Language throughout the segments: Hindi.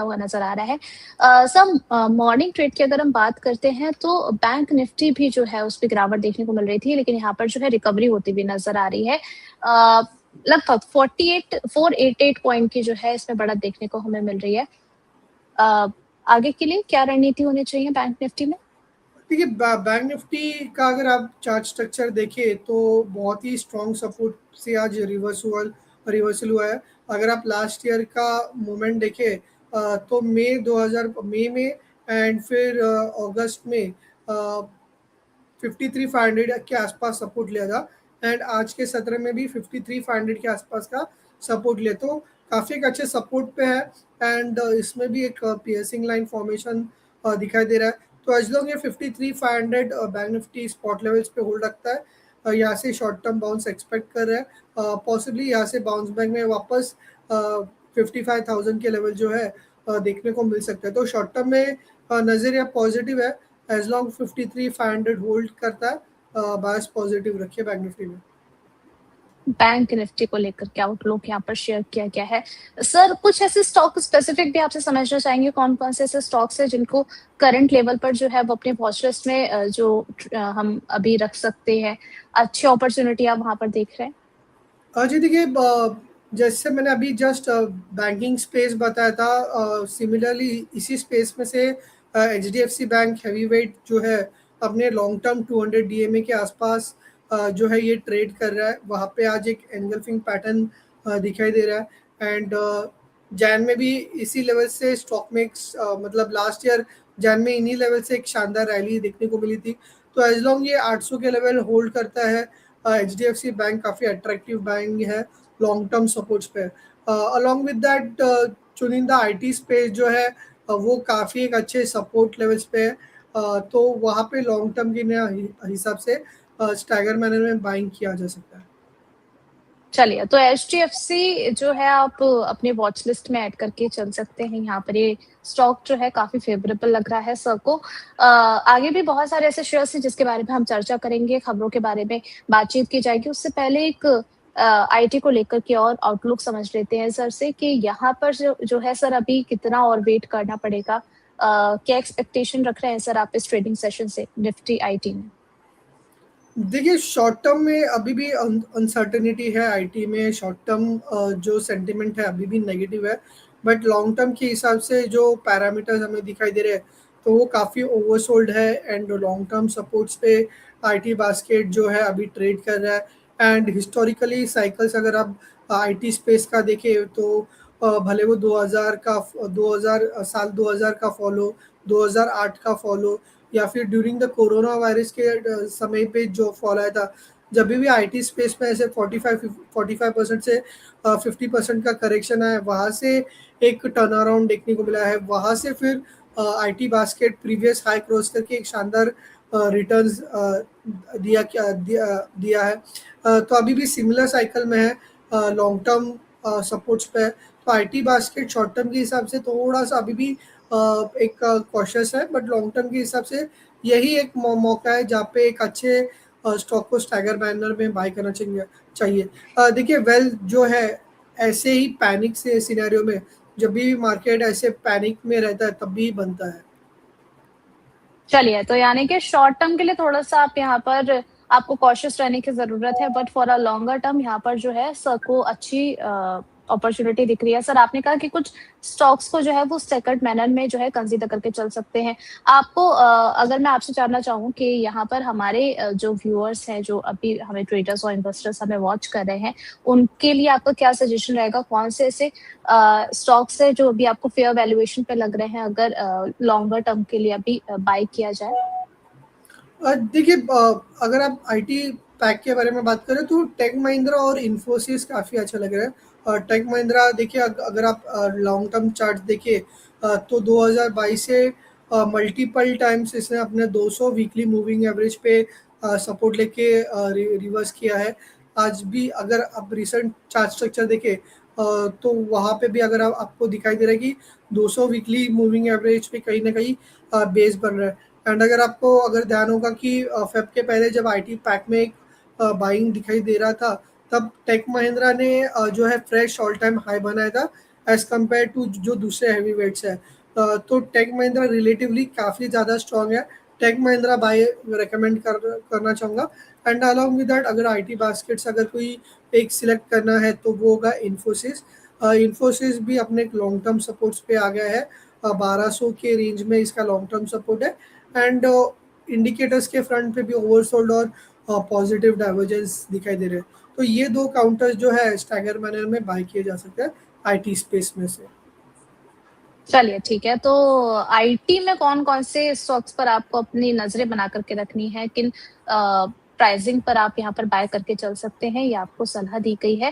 हुआ नज़र आ रहा है। मॉर्निंग ट्रेड की अगर हम बात करते हैं तो बैंक निफ्टी भी जो है उसपे गिरावट देखने को मिल रही थी, लेकिन यहाँ पर जो है रिकवरी होती हुई नज़र आ रही है। लगभग 488 पॉइंट की जो है इसमें बढ़त देखने को हमें मिल रही है। आगे के लिए क्या रणनीति होनी चाहिए बैंक निफ्टी में? देखिए बैंक निफ्टी का अगर आप चार्ट स्ट्रक्चर देखें तो बहुत ही स्ट्रॉन्ग सपोर्ट से आज रिवर्सल हुआ है। अगर आप लास्ट ईयर का मूवमेंट देखें तो मई में एंड फिर अगस्त में 53,500 के आसपास सपोर्ट लिया था एंड आज के सत्र में भी 53,500 के आसपास का सपोर्ट लिया, तो काफ़ी एक अच्छे सपोर्ट पे है एंड इसमें भी एक पियर्सिंग लाइन फॉर्मेशन दिखाई दे रहा है। तो एज लॉन्ग ये 53,500 बैंक निफ्टी स्पॉट लेवल्स पे होल्ड रखता है, यहाँ से शॉर्ट टर्म बाउंस एक्सपेक्ट कर रहे हैं। पॉसिबली यहाँ से बाउंस बैक में वापस 55,000 के लेवल जो है देखने को मिल सकता है। तो शॉर्ट टर्म में नज़रिया पॉजिटिव है एज लॉन्ग 53,500 होल्ड करता है। बायस पॉजिटिव रखिए बैंक निफ्टी में। बैंक निफ्टी को लेकर के आउटलुक यहाँ पर शेयर किया गया है। सर, कुछ ऐसे स्टॉक स्पेसिफिक भी आपसे समझना चाहेंगे, कौन-कौन से ऐसे स्टॉक्स हैं जिनको करंट लेवल पर जो है वो अपने वॉच लिस्ट में हम अभी रख सकते हैं? अच्छी अपॉर्च्युनिटी आप वहाँ पर देख रहे हैं? जी देखिए, जैसे मैंने अभी जस्ट बैंकिंग स्पेस बताया था, सिमिलरली इसी स्पेस में से एचडीएफसी बैंक हैवीवेट जो है अपने लॉन्ग टर्म 200 डीएमए के आसपास जो है ये ट्रेड कर रहा है। वहाँ पे आज एक एंगल्फिंग पैटर्न दिखाई दे रहा है एंड जैन में भी इसी लेवल से स्टॉक में मतलब लास्ट ईयर जैन में इन्हीं लेवल से एक शानदार रैली देखने को मिली थी। तो एज लॉन्ग ये 800 के लेवल होल्ड करता है, H D F C bank काफ़ी अट्रैक्टिव बैंक है लॉन्ग टर्म सपोर्ट्स पे। अलॉन्ग विद दैट चुनिंदा आईटी स्पेस जो है वो काफ़ी एक अच्छे सपोर्ट लेवल्स पे है। तो वहाँ पे लॉन्ग टर्म के हिसाब से स्टैगर मैनर में बाइंग किया जा सकता है। चलिए, तो एचडीएफसी जो है आप अपने वॉच लिस्ट में ऐड करके चल सकते हैं। यहाँ पर ये स्टॉक जो है काफ़ी फ़ेवरेबल लग रहा है सर को। आगे भी बहुत सारे ऐसे शेयर्स हैं जिसके बारे में हम चर्चा करेंगे, खबरों के बारे में बातचीत की जाएगी। उससे पहले एक आईटी को लेकर के और आउटलुक समझ लेते हैं सर से कि यहाँ पर जो है सर अभी कितना और वेट करना पड़ेगा? क्या एक्सपेक्टेशन रख रहे हैं सर आप इस ट्रेडिंग सेशन से निफ्टी आईटी में? देखिए, शॉर्ट टर्म में अभी भी अनसर्टेनिटी है आईटी में। शॉर्ट टर्म जो सेंटिमेंट है अभी भी नेगेटिव है, बट लॉन्ग टर्म के हिसाब से जो पैरामीटर्स हमें दिखाई दे रहे हैं तो वो काफ़ी ओवरसोल्ड है एंड लॉन्ग टर्म सपोर्ट्स पे आईटी बास्केट जो है अभी ट्रेड कर रहा है। एंड हिस्टोरिकली साइकिल्स अगर आप आईटी स्पेस का देखें तो भले वो 2000 का फॉलो, 2008 का फॉलो या फिर ड्यूरिंग द कोरोना वायरस के समय पे जो फॉल आया था, जब भी आईटी स्पेस में ऐसे 45% से 50% का करेक्शन आया, वहाँ से एक टर्न अराउंड देखने को मिला है। वहाँ से फिर IT basket previous high cross करके एक शानदार रिटर्न्स दिया है। तो अभी भी सिमिलर साइकिल में है, लॉन्ग टर्म सपोर्ट्स पे है। तो आईटी बास्केट शॉर्ट टर्म के हिसाब से थोड़ा सा अभी भी एक कॉशियस है, बट लॉन्ग टर्म के हिसाब से यही एक मौका है जहाँ पे एक अच्छे स्टॉक को स्टैगर मैनर में बाय करना चाहिए। देखिए, वेल जो है ऐसे ही पैनिक से सिनेरियो में, जब भी मार्केट ऐसे पैनिक में रहता है तब भी बनता है। चलिए, तो यानी कि शॉर्ट टर्म के लिए थोड़ा-सा आप यहाँ पर आपको कॉशियस रहने की ज़रूरत है, but for a longer term यहाँ पर जो है सर को अच्छी अपॉर्च्युनिटी दिख रही है। सर, आपने कहा कि कुछ स्टॉक्स को जो है वो स्टैगर्ड मैनर में जो है कंसीडर करके चल सकते हैं। आपको अगर मैं आपसे जानना चाहूँ कि यहाँ पर हमारे जो व्यूअर्स हैं, जो अभी हमें ट्रेडर्स और इन्वेस्टर्स हमें वॉच कर रहे हैं, उनके लिए आपका क्या सजेशन रहेगा? कौन से ऐसे स्टॉक्स हैं जो अभी आपको फेयर वैल्यूएशन पे लग रहे हैं, अगर लॉन्गर टर्म के लिए अभी बाय किया जाए? देखिए, अगर आप आईटी पैक के बारे में बात करें तो टेक महिंद्रा और इन्फोसिस काफ़ी अच्छा लग रहा है। टेक महिंद्रा देखिए, अगर आप लॉन्ग टर्म चार्ट देखिए तो 2022 से मल्टीपल टाइम्स इसने अपने 200 वीकली मूविंग एवरेज पे सपोर्ट लेके रिवर्स किया है। आज भी अगर आप रिसेंट चार्ट स्ट्रक्चर देखें तो वहाँ पे भी अगर आपको दिखाई दे रहा है कि 200 वीकली मूविंग एवरेज पे कहीं ना कहीं बेस बन रहा है। एंड अगर ध्यान होगा कि फेब के पहले जब आईटी पैक में एक बाइंग दिखाई दे रहा था, तब टेक महिंद्रा ने जो है फ्रेश ऑल टाइम हाई बनाया था एज कम्पेयर टू जो दूसरे हैवी वेट्स है। तो टेक महिंद्रा रिलेटिवली काफ़ी ज़्यादा स्ट्रॉन्ग है। टेक महिंद्रा बाय रिकमेंड करना चाहूँगा। एंड अलॉन्ग विद दैट अगर IT बास्केट्स अगर कोई एक सिलेक्ट करना है तो वो होगा इन्फोसिस। इन्फोसिस भी अपने लॉन्ग टर्म सपोर्ट्स पे आ गया है। 1200 के रेंज में इसका लॉन्ग टर्म सपोर्ट है। एंड इंडिकेटर्स के फ्रंट पे भी ओवरसोल्ड और पॉजिटिव डाइवर्जेंस दिखाई दे रहे हैं। तो ये दो काउंटर्स जो है स्टैगर मैनर में बाय किए जा सकते हैं IT स्पेस में से। चलिए ठीक है, तो आईटी में कौन-कौन से स्टॉक्स पर आपको अपनी नज़रें बना कर के रखनी है? किन प्राइसिंग पर आप यहाँ पर बाय करके चल सकते हैं, ये आपको सलाह दी गई है।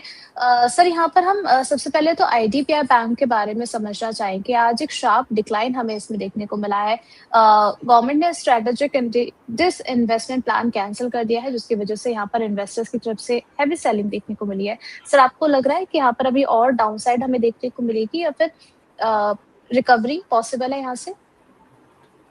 सर यहाँ पर हम सबसे पहले तो आईडीबीआई बैंक के बारे में समझना चाहेंगे। आज एक शार्प डिक्लाइन हमें इसमें देखने को मिला है। गवर्नमेंट ने स्ट्रेटेजिक डिसइन्वेस्टमेंट प्लान कैंसल कर दिया है, जिसकी वजह से यहाँ पर इन्वेस्टर्स की तरफ से हेवी सेलिंग देखने को मिली है। सर आपको लग रहा है कि यहाँ पर अभी और डाउनसाइड हमें देखने को मिलेगी या फिर रिकवरी पॉसिबल है यहाँ से?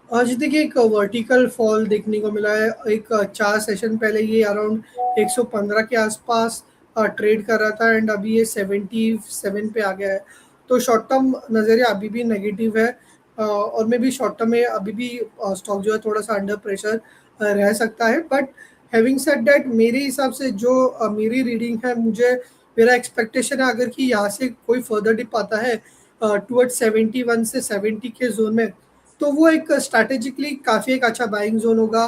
आज देखिए एक वर्टिकल फॉल देखने को मिला है। एक 4 सेशन पहले ये अराउंड 115 के आसपास ट्रेड कर रहा था एंड अभी ये 77 पे आ गया है। तो शॉर्ट टर्म नज़रिया अभी भी नेगेटिव है। और मे भी शॉर्ट टर्म में अभी भी स्टॉक जो है थोड़ा सा अंडर प्रेशर रह सकता है। बट हैविंग सेड दैट मेरे हिसाब से जो मेरी रीडिंग है, मुझे मेरा एक्सपेक्टेशन है अगर कि यहाँ से कोई फर्दर डिप आता है टुवर्ड 71 से 70 के जोन में, तो वो एक स्ट्रैटेजिकली काफ़ी एक अच्छा बाइंग जोन होगा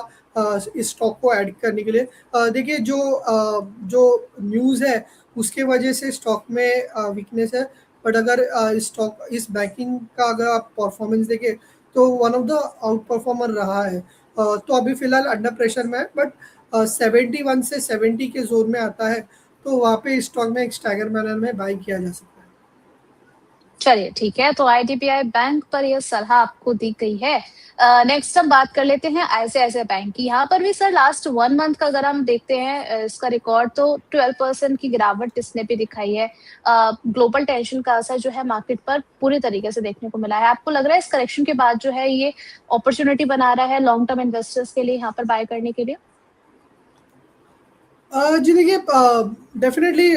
इस स्टॉक को ऐड करने के लिए। देखिए जो न्यूज़ है उसके वजह से स्टॉक में वीकनेस है। बट अगर स्टॉक इस बैंकिंग का अगर आप परफॉर्मेंस देखें तो one of the out performer रहा है। तो अभी फिलहाल अंडर प्रेशर में है। बट 71 से 70 के जोन में आता है तो वहाँ पे स्टॉक में एक स्टैगर मैनर में बाई किया जा सकता है। चलिए ठीक है, तो आईडीबीआई बैंक पर यह सलाह आपको दी गई है। नेक्स्ट हम बात कर लेते हैं आईसीआईसीआई बैंक की। यहाँ पर भी सर लास्ट 1 मंथ का अगर हम देखते हैं इसका रिकॉर्ड, तो 12% की गिरावट इसने भी दिखाई है। ग्लोबल टेंशन का असर जो है मार्केट पर पूरी तरीके से देखने को मिला है। आपको लग रहा है इस करेक्शन के बाद जो है ये अपॉर्चुनिटी बना रहा है लॉन्ग टर्म इन्वेस्टर्स के लिए यहाँ पर बाय करने के लिए? जी देखिए डेफिनेटली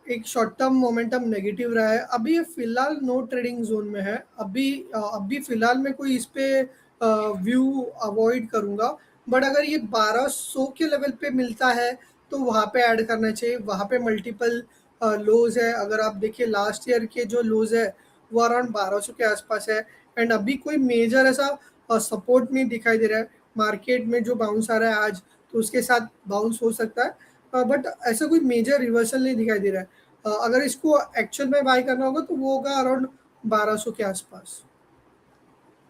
एक शॉर्ट टर्म मोमेंटम नेगेटिव रहा है। अभी ये फिलहाल नो ट्रेडिंग जोन में है। अभी फिलहाल मैं कोई इस पे व्यू अवॉइड करूंगा। बट अगर ये 1200 के लेवल पे मिलता है तो वहाँ पे ऐड करना चाहिए। वहाँ पे मल्टीपल लोज है। अगर आप देखिए लास्ट ईयर के जो लोज है वो अराउंड 1200 के आसपास है। एंड अभी कोई मेजर ऐसा सपोर्ट नहीं दिखाई दे रहा है। मार्केट में जो बाउंस आ रहा है आज, तो उसके साथ बाउंस हो सकता है। बट ऐसा कोई मेजर रिवर्सल नहीं दिखाई दे रहा है। अगर इसको एक्चुअल में बाय करना होगा तो वो होगा अराउंड 1200 के आसपास।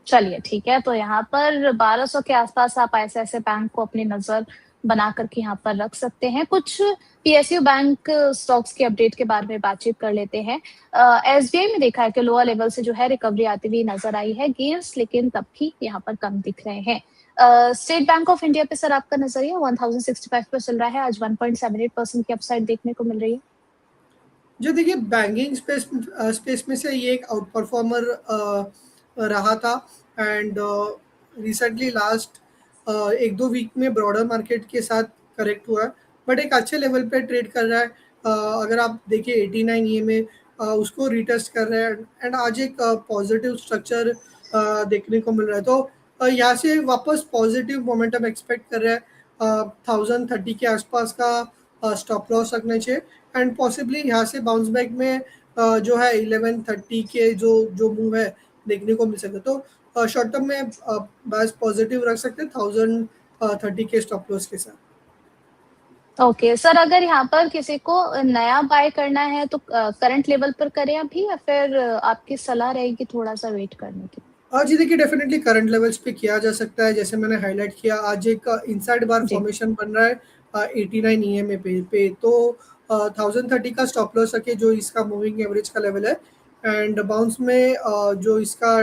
चलिए ठीक है, तो यहाँ पर 1200 के आसपास आप ऐसे बैंक को अपनी नज़र बना कर के यहाँ पर रख सकते हैं। कुछ पीएसयू बैंक स्टॉक्स की अपडेट के बारे में बातचीत कर लेते हैं। एसबीआई में देखा है कि लोअर लेवल से जो है रिकवरी आती हुई नजर आई है, गेन्स लेकिन तब भी यहाँ पर कम दिख रहे हैं। स्टेट बैंक ऑफ इंडिया पे सर आपका नजरिया 1065 पर चल रहा है, आज 1.78% की अपसाइड देखने को मिल रही है। जो देखिए बैंकिंग स्पेस में से ये एक आउट परफॉर्मर रहा था। एंड रिसेंटली लास्ट 1-2 वीक में ब्रॉडर मार्केट के साथ करेक्ट हुआ है। बट एक अच्छे लेवल पे ट्रेड कर रहा है। अगर आप देखिए 89 ये में उसको रिटेस्ट कर रहे हैं। एंड आज एक पॉजिटिव स्ट्रक्चर देखने को मिल रहा है। तो यहाँ से वापस पॉजिटिव मोमेंटम एक्सपेक्ट कर रहे हैं। 1030 के आसपास का स्टॉप लॉस रखना चाहिए। एंड पॉसिबली यहाँ से बाउंस बैक में जो है 1130 के जो मूव है देखने को मिल सकता है। तो शॉर्ट टर्म में बस पॉजिटिव रख सकते हैं 1030 के स्टॉप लॉस के साथ। ओके सर, अगर यहाँ पर किसी को नया बाय करना है तो करंट लेवल पर करें अभी, या फिर आपकी सलाह रहेगी थोड़ा सा वेट करने की? जी देखिए डेफिनेटली करंट लेवल्स पे किया जा सकता है। जैसे मैंने हाईलाइट किया, आज एक इनसाइड बार जी। फॉर्मेशन बन रहा है 89 ईएमए पे। तो 1030 का स्टॉप लॉस रखे जो इसका मूविंग एवरेज का लेवल है। एंड बाउंस में जो इसका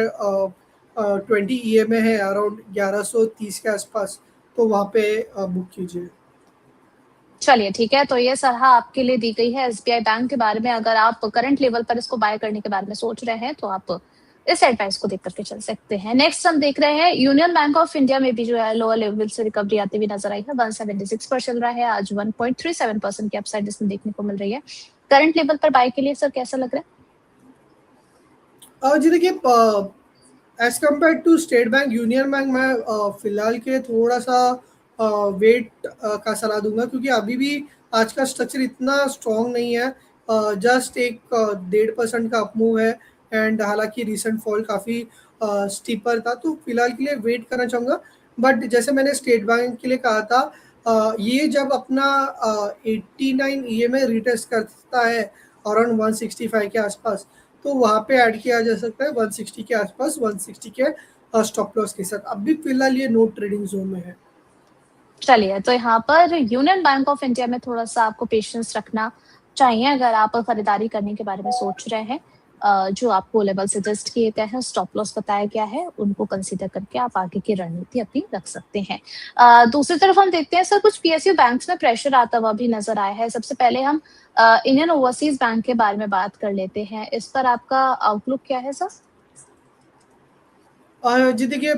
20 ईएमए है अराउंड 1130 के आसपास, तो वहाँ पे बुक कीजिए। चलिए ठीक है, तो ये सलाह आपके लिए दी गई है एसबीआई बैंक के बारे में। अगर आप करंट लेवल पर इसको बाय करने के बारे में सोच रहे हैं तो आप इस एडवाइस को देख करके चल सकते हैं। नेक्स्ट हम देख रहे हैं यूनियन बैंक ऑफ इंडिया में भी जो है लोअर लेवल से रिकवरी आती हुई नजर आई है। 176 पर चल रहा है, आज 1.37% की अपसाइड इसमें देखने को मिल रही है। करंट लेवल पर बाय के लिए सर कैसा लग रहा है? और जी देखिए, as compared to State Bank, Union Bank, मैं फिलहाल के लिए थोड़ा सा वेट का सलाह दूंगा, क्योंकि अभी भी आज का स्ट्रक्चर इतना स्ट्रॉन्ग नहीं है। जस्ट एक 1.5% का अपमूव है, एंड हालांकि रिसेंट फॉल काफ़ी स्टीपर था, तो फिलहाल के लिए वेट करना चाहूँगा। बट जैसे मैंने स्टेट बैंक के लिए कहा था, ये जब अपना 89 EMA रिटेस्ट करता है अराउंड 165 के आसपास, तो वहाँ पे ऐड किया जा सकता है 160 के आसपास, 160 के स्टॉप लॉस के साथ। अब भी फिलहाल ये नो ट्रेडिंग जोन में है। चलिए, तो यहाँ पर यूनियन बैंक ऑफ इंडिया में थोड़ा-सा आपको पेशेंस रखना चाहिए अगर आप खरीदारी करने के बारे में सोच रहे हैं। जो आपको लेवल सजेस्ट किए गए हैं, स्टॉप लॉस बताया गया है, उनको कंसीडर करके आप आगे की रणनीति अपनी रख सकते हैं। दूसरी तरफ हम देखते हैं सर, कुछ पीएसयू बैंक्स में प्रेशर आता हुआ भी नज़र आया है। सबसे पहले हम इंडियन ओवरसीज़ बैंक के बारे में बात कर लेते हैं। इस पर आपका आउटलुक क्या है सर? जी देखिए,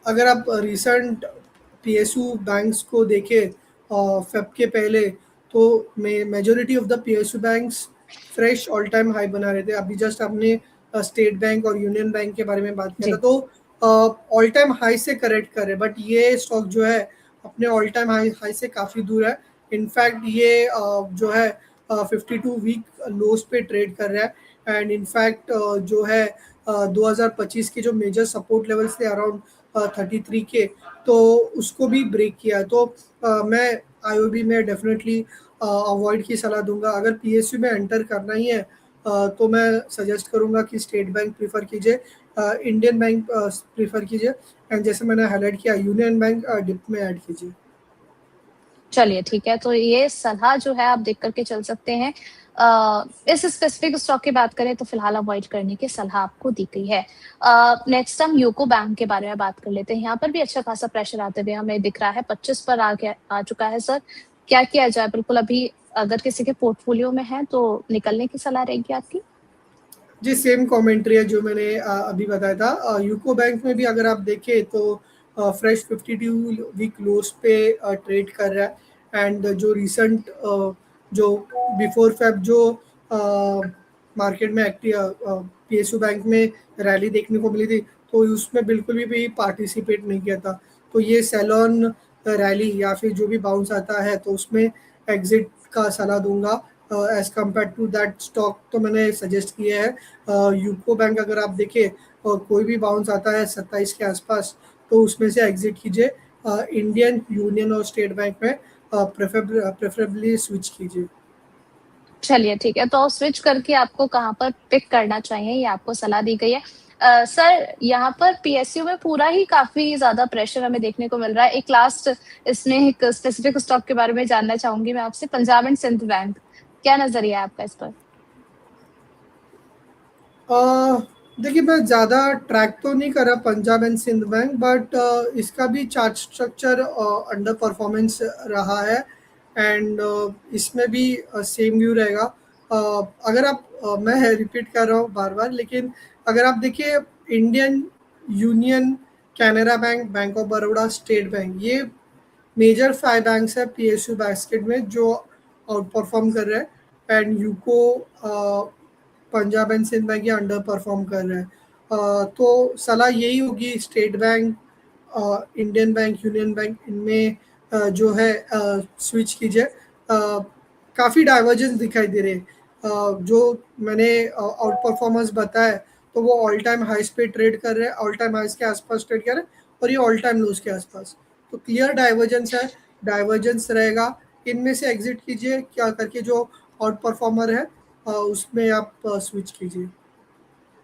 अगर आप रिसेंट पीएसयू बैंक्स को देखें फेब के पहले, तो majority of the PSU banks fresh all time high बना रहे थे। अभी जस्ट आपने स्टेट बैंक और यूनियन बैंक के बारे में बात किया था, जी। तो ऑल टाइम हाई से करेक्ट कर रहे, बट ये स्टॉक जो है अपने ऑल टाइम हाई से काफ़ी दूर है। इनफैक्ट ये जो है 52 वीक लोस पे ट्रेड कर रहा है, एंड इनफैक्ट जो है 2025 के जो मेजर सपोर्ट लेवल्स थे अराउंड 33 के, तो उसको भी ब्रेक किया। तो मैं आईओबी में डेफिनेटली अवॉइड की सलाह दूंगा। अगर पीएसयू में एंटर करना ही है, तो मैं सजेस्ट करूंगा कि स्टेट बैंक प्रीफर कीजिए, इंडियन बैंक प्रीफर कीजिए, एंड जैसे मैंने हाईलाइट किया यूनियन बैंक डिप में ऐड कीजिए। चलिए ठीक है, तो ये सलाह जो है आप देख कर के चल सकते हैं। इस स्पेसिफिक स्टॉक की बात करें तो फिलहाल अवॉइड करने की सलाह आपको दी गई है। नेक्स्ट हम यूको बैंक के बारे में बात कर लेते हैं। यहाँ पर भी अच्छा खासा प्रेशर आते हुए हमें दिख रहा है, 25 पर आ चुका है सर। क्या किया जाए? बिल्कुल अभी अगर किसी के पोर्टफोलियो में है तो निकलने की सलाह रहेगी आपकी? जी सेम कमेंट्री है जो मैंने अभी बताया था। यूको बैंक में भी अगर आप देखें तो फ्रेश 52 वीक लोस पे ट्रेड कर रहा है, एंड जो रिसेंट जो बिफोर फेब जो मार्केट में एक्टिव पीएसयू बैंक में रैली देखने को मिली थी, तो उसमें बिल्कुल भी पार्टिसिपेट नहीं किया था। तो ये सेलॉन रैली या फिर जो भी बाउंस आता है, तो उसमें एग्जिट का सलाह दूंगा। As compared to that stock तो मैंने सजेस्ट किया है यूको बैंक। अगर आप देखें और कोई भी बाउंस आता है 27 के आसपास, तो उसमें से एग्जिट कीजिए। इंडियन, यूनियन और स्टेट बैंक में प्रेफरेबली स्विच कीजिए। चलिए ठीक है, तो स्विच करके आपको कहाँ पर पिक करना चाहिए ये आपको सलाह दी गई है। सर यहाँ पर पीएसयू में पूरा ही काफ़ी ज़्यादा प्रेशर हमें देखने को मिल रहा है। एक लास्ट इसमें एक स्पेसिफिक स्टॉक के बारे में जानना चाहूँगी मैं आपसे, पंजाब एंड सिंध बैंक। क्या नज़रिया है आपका इस पर? देखिए, मैं ज़्यादा ट्रैक तो नहीं कर रहा Punjab and Sind Bank, but इसका भी चार्ट स्ट्रक्चर अंडर परफॉर्मेंस रहा है, एंड इसमें भी सेम व्यू रहेगा। अगर आप मैं रिपीट कर रहा हूँ बार बार, लेकिन अगर आप देखिए Indian, Union, Canara Bank, Bank of Baroda, State Bank, ये मेजर 5 बैंक्स है पीएसयू बास्केट में जो आउट परफॉर्म कर रहे हैं, and UCO Punjab and Sind Bank ये अंडर परफॉर्म कर रहे हैं। तो सलाह यही होगी, State Bank, Indian Bank, Union Bank, इनमें जो है स्विच कीजिए। काफ़ी डाइवर्जेंस दिखाई दे रहे हैं। जो मैंने आउट परफॉर्मेंस बताया, तो वो ऑल टाइम हाइस पे ट्रेड कर रहे हैं, ऑल टाइम हाइस के आसपास ट्रेड कर रहे हैं, और ये ऑल टाइम लोज के आसपास। तो क्लियर डाइवर्जेंस है, डाइवर्जेंस रहेगा। इनमें से एग्जिट कीजिए, क्या करके जो आउट परफॉर्मर है उसमें आप स्विच कीजिए।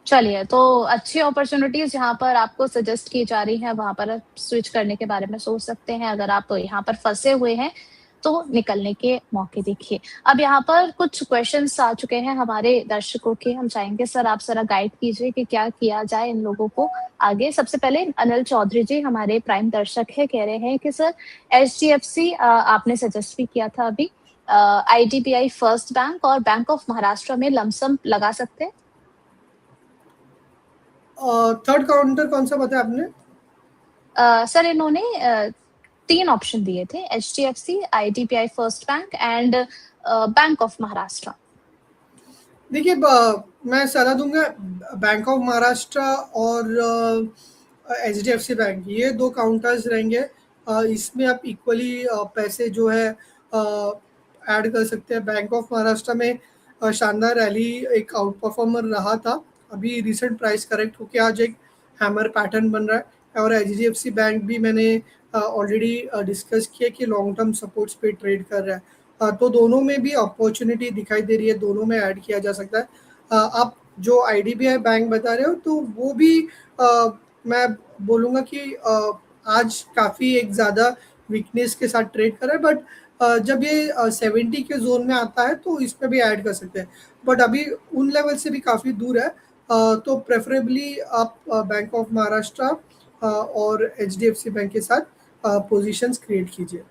चलिए, तो अच्छी अपॉर्च्युनिटीज़ जहाँ पर आपको सजेस्ट की जा रही हैं, वहाँ पर आप स्विच करने के बारे में सोच सकते हैं। अगर आप यहाँ पर फँसे हुए हैं, तो निकलने के मौके देखिए। अब यहाँ पर कुछ क्वेश्चन्स आ चुके हैं हमारे दर्शकों के, हम चाहेंगे सर आप ज़रा गाइड कीजिए कि क्या किया जाए इन लोगों को आगे। सबसे पहले अनिल चौधरी जी हमारे प्राइम दर्शक हैं, कह रहे हैं कि सर एचडीएफसी आपने सजेस्ट भी किया था अभी, आईडीबीआई फर्स्ट बैंक और बैंक ऑफ महाराष्ट्र में लमसम लगा सकते हैं? थर्ड काउंटर कौन सा बताया आपने? सर इन्होंने 3 ऑप्शन दिए थे, HDFC, IDBI first bank and bank of Maharashtra. देखिए, मैं सलाह दूंगा बैंक ऑफ महाराष्ट्र और एचडीएफसी बैंक, ये दो काउंटर्स रहेंगे। इसमें आप इक्वली पैसे जो है ऐड कर सकते हैं। बैंक ऑफ महाराष्ट्र में शानदार रैली, एक आउट परफॉर्मर रहा था, अभी रिसेंट प्राइस करेक्ट होकर आज एक हैमर पैटर्न बन रहा है। और एचडीएफसी बैंक भी मैंने ऑलरेडी डिस्कस किया कि लॉन्ग टर्म सपोर्ट्स पे ट्रेड कर रहा है। तो दोनों में भी अपॉर्चुनिटी दिखाई दे रही है, दोनों में ऐड किया जा सकता है। आप जो आईडीबीआई बैंक बता रहे हो तो वो भी मैं बोलूँगा कि आज काफ़ी एक ज़्यादा वीकनेस के साथ ट्रेड कर रहा है, बट जब ये 70 के जोन में आता है तो इस पर भी ऐड कर सकते हैं, बट अभी उन लेवल से भी काफ़ी दूर है। तो प्रेफरेबली आप बैंक ऑफ महाराष्ट्र और एचडीएफसी बैंक के साथ पोजीशंस क्रिएट कीजिए।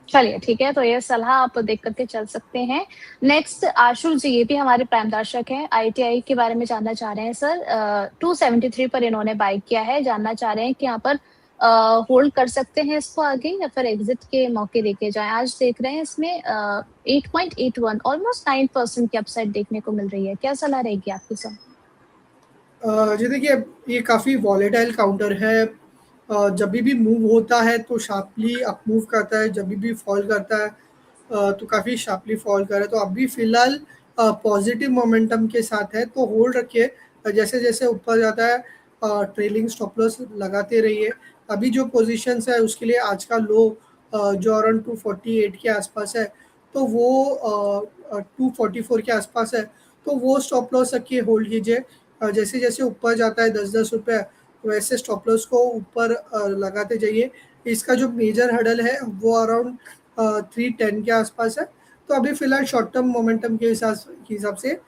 चलिए ठीक है, तो ये सलाह आप देख करके चल सकते हैं। नेक्स्ट आशु जी, ये भी हमारे प्राइम दर्शक हैं, आईटीआई के बारे में जानना चाह रहे हैं सर। 273 पर इन्होंने बाय किया है, जानना चाह रहे हैं कि यहाँ पर होल्ड कर सकते हैं इसको आगे या फिर एग्जिट के मौके देखे जाएं। आज देख रहे हैं इसमें 8.81 ऑलमोस्ट 9% की अपसाइड देखने को मिल रही है, क्या सलाह रहेगी आपकी सर? जी देखिए, ये काफ़ी वॉलेटाइल काउंटर है। जब भी मूव होता है तो शार्पली अप मूव करता है, जब भी फॉल करता है तो काफ़ी शार्पली फॉल कर रहा है। तो अभी फ़िलहाल पॉजिटिव मोमेंटम के साथ है, तो होल्ड रखिए। जैसे जैसे ऊपर जाता है ट्रेलिंग स्टॉप लॉस लगाते रहिए। अभी जो पोजीशंस है उसके लिए आज का लो जो अराउंड 248 के आसपास है, तो वो 244 के आसपास है, तो वो स्टॉप लॉस रखिए, होल्ड कीजिए। जैसे जैसे ऊपर जाता है 10-10 रुपये, वैसे स्टॉप लॉस को ऊपर लगाते जाइए। इसका जो मेजर हडल है वो अराउंड 310 के आसपास है। तो अभी फिलहाल शॉर्ट टर्म मोमेंटम के हिसाब से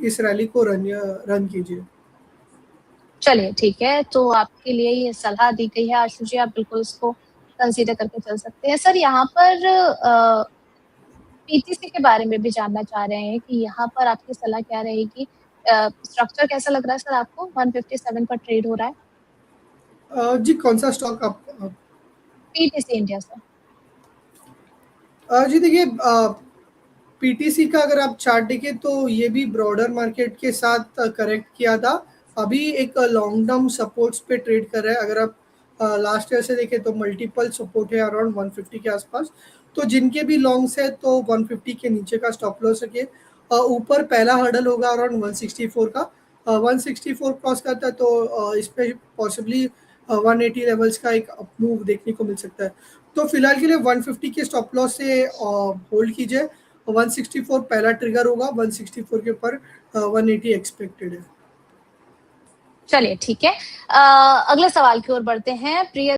इस रैली को रन कीजिए। चलिए ठीक है, तो आपके लिए ये सलाह दी गई है आशु जी, आप बिल्कुल इसको कंसीडर करके चल सकते हैं। सर यहाँ पर पीटीसी के बारे में भी जानना चाह रहे हैं कि यहाँ पर आपकी सलाह क्या रहेगी? स्ट्रक्चर कैसा लग रहा है सर आपको? 157 पर ट्रेड हो रहा है। जी, कौन सा स्टॉक आप पीटीसी इंडिया सर। जी देखिए, पीटीसी का अगर आप चार्ट देखें तो ये भी ब्रॉडर मार्केट के साथ करेक्ट किया था, अभी एक लॉन्ग टर्म सपोर्ट्स पे ट्रेड कर रहा है। अगर आप लास्ट ईयर से देखें तो मल्टीपल सपोर्ट है अराउंड 150 के आसपास, तो जिनके भी लॉन्ग्स है तो 150 के नीचे का स्टॉप लॉस रखिए। ऊपर पहला हर्डल होगा अराउंड 164 का, 164 क्रॉस करता है तो इस पे पॉसिबली 180 लेवल्स का एक मूव देखने को मिल सकता है। तो फिलहाल के लिए 150 के स्टॉप लॉस से होल्ड कीजिए। 164 पहला ट्रिगर होगा, 164 के ऊपर 180 एक्सपेक्टेड है। चलिए ठीक है, अगले सवाल की ओर बढ़ते हैं। प्रिय